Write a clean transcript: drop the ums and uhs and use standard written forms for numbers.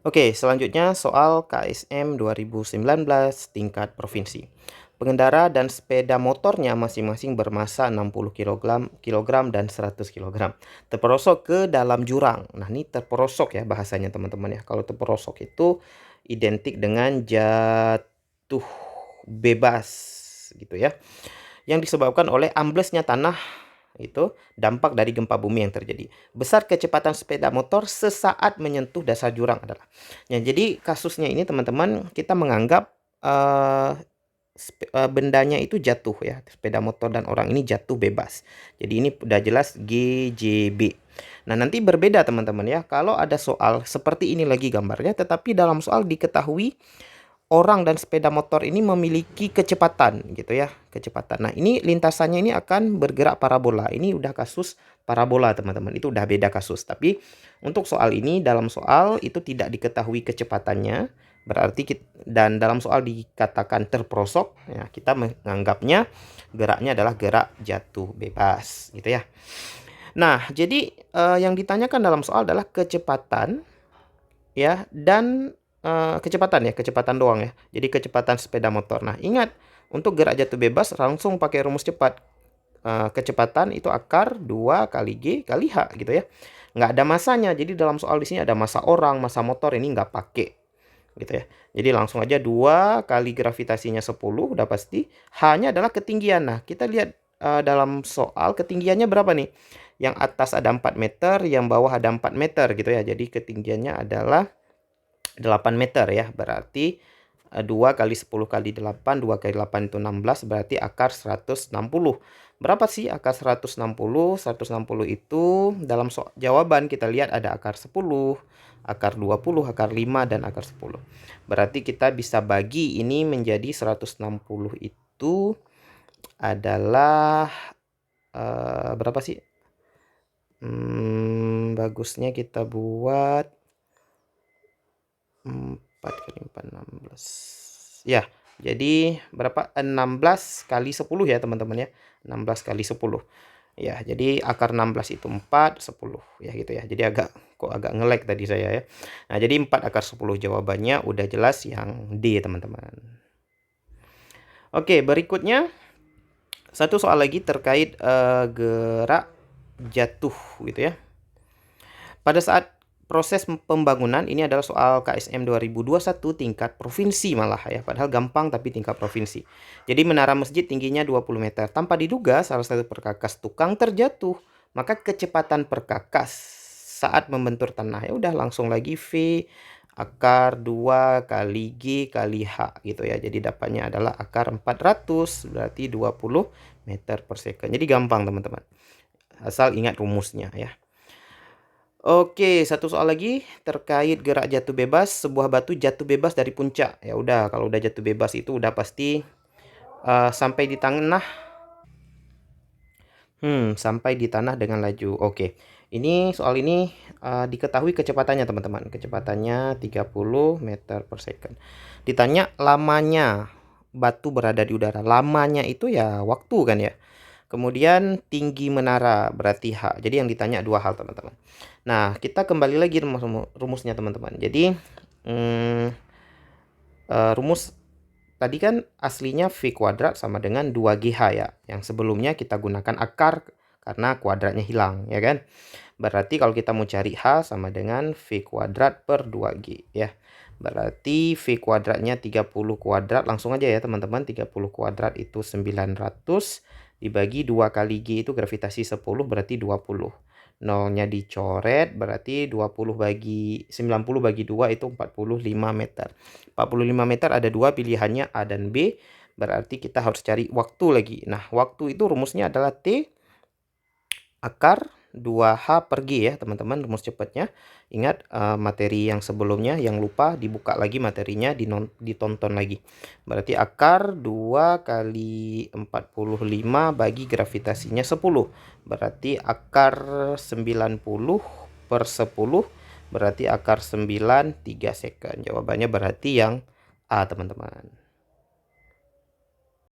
Oke, selanjutnya soal KSM 2019 tingkat provinsi. Pengendara dan sepeda motornya masing-masing bermassa 60 kg dan 100 kg. Terperosok ke dalam jurang. Nah, ini terperosok ya bahasanya teman-teman ya. Kalau terperosok itu identik dengan jatuh bebas gitu ya. Yang disebabkan oleh amblesnya tanah itu dampak dari gempa bumi yang terjadi. Besar kecepatan sepeda motor sesaat menyentuh dasar jurang adalah. Ya, jadi kasusnya ini teman-teman kita menganggap bendanya itu jatuh ya, sepeda motor dan orang ini jatuh bebas. Jadi ini udah jelas GJB. Nah, nanti berbeda teman-teman ya. Kalau ada soal seperti ini lagi gambarnya, tetapi dalam soal diketahui orang dan sepeda motor ini memiliki kecepatan gitu ya, kecepatan. Nah, ini lintasannya ini akan bergerak parabola. Ini udah kasus parabola, teman-teman. Itu udah beda kasus. Tapi untuk soal ini, dalam soal itu tidak diketahui kecepatannya, berarti dan dalam soal dikatakan terperosok, ya kita menganggapnya geraknya adalah gerak jatuh bebas gitu ya. Nah, jadi yang ditanyakan dalam soal adalah kecepatan ya dan kecepatan doang ya. Jadi kecepatan sepeda motor. Nah, ingat untuk gerak jatuh bebas langsung pakai rumus cepat. Kecepatan itu akar 2 kali G kali H gitu ya. Nggak ada masanya. Jadi dalam soal di sini ada massa orang, massa motor, ini nggak pakai gitu ya. Jadi langsung aja 2 kali gravitasinya 10 udah pasti. H-nya adalah ketinggian. Nah, kita lihat dalam soal ketinggiannya berapa nih? Yang atas ada 4 meter, yang bawah ada 4 meter gitu ya. Jadi ketinggiannya adalah 8 meter ya, berarti 2 kali 10 kali 8, 2 kali 8 itu 16, berarti akar 160. Berapa sih akar 160? 160 itu dalam jawaban kita lihat ada akar 10, akar 20, akar 5, dan akar 10. Berarti kita bisa bagi ini menjadi 160 itu adalah berapa sih? Bagusnya kita buat 4 kali 4, 16. Ya, jadi berapa? 16 kali 10 ya teman-teman ya. 16 kali 10. Ya, jadi akar 16 itu 4, 10. Ya gitu ya. Jadi agak nge-lag tadi saya ya. Nah, jadi 4 akar 10 jawabannya udah jelas yang D teman-teman. Oke, berikutnya satu soal lagi terkait gerak jatuh gitu ya. Pada saat proses pembangunan, ini adalah soal KSM 2021 tingkat provinsi malah ya, padahal gampang tapi tingkat provinsi. Jadi menara masjid tingginya 20 meter. Tanpa diduga salah satu perkakas tukang terjatuh, maka kecepatan perkakas saat membentur tanah ya udah langsung lagi V akar 2 kali G kali H gitu ya. Jadi dapatnya adalah akar 400 berarti 20 meter per second. Jadi gampang teman-teman. Asal ingat rumusnya ya. Oke, satu soal lagi terkait gerak jatuh bebas. Sebuah batu jatuh bebas dari puncak. Ya udah, kalau udah jatuh bebas itu udah pasti sampai di tanah. Sampai di tanah dengan laju. Oke. Ini soal ini diketahui kecepatannya teman-teman. Kecepatannya 30 meter per second. Ditanya lamanya batu berada di udara. Lamanya itu ya waktu kan ya. Kemudian tinggi menara berarti H. Jadi yang ditanya dua hal teman-teman. Nah, kita kembali lagi rumusnya teman-teman. Jadi rumus tadi kan aslinya V kuadrat sama dengan 2GH ya. Yang sebelumnya kita gunakan akar karena kuadratnya hilang ya kan. Berarti kalau kita mau cari H sama dengan V kuadrat per 2G ya. Berarti V kuadratnya 30 kuadrat. Langsung aja ya teman-teman. 30 kuadrat itu 900. Dibagi 2 kali G itu gravitasi 10 berarti 20. Nolnya dicoret berarti 90 bagi 2 itu 45 meter. 45 meter ada dua pilihannya A dan B. Berarti kita harus cari waktu lagi. Nah, waktu itu rumusnya adalah T akar 2H per G ya teman-teman, rumus cepatnya. Ingat materi yang sebelumnya, yang lupa dibuka lagi materinya, ditonton lagi. Berarti akar 2 kali 45 bagi gravitasinya 10. Berarti akar 90 per 10 berarti akar 9 3 second. Jawabannya berarti yang A teman-teman.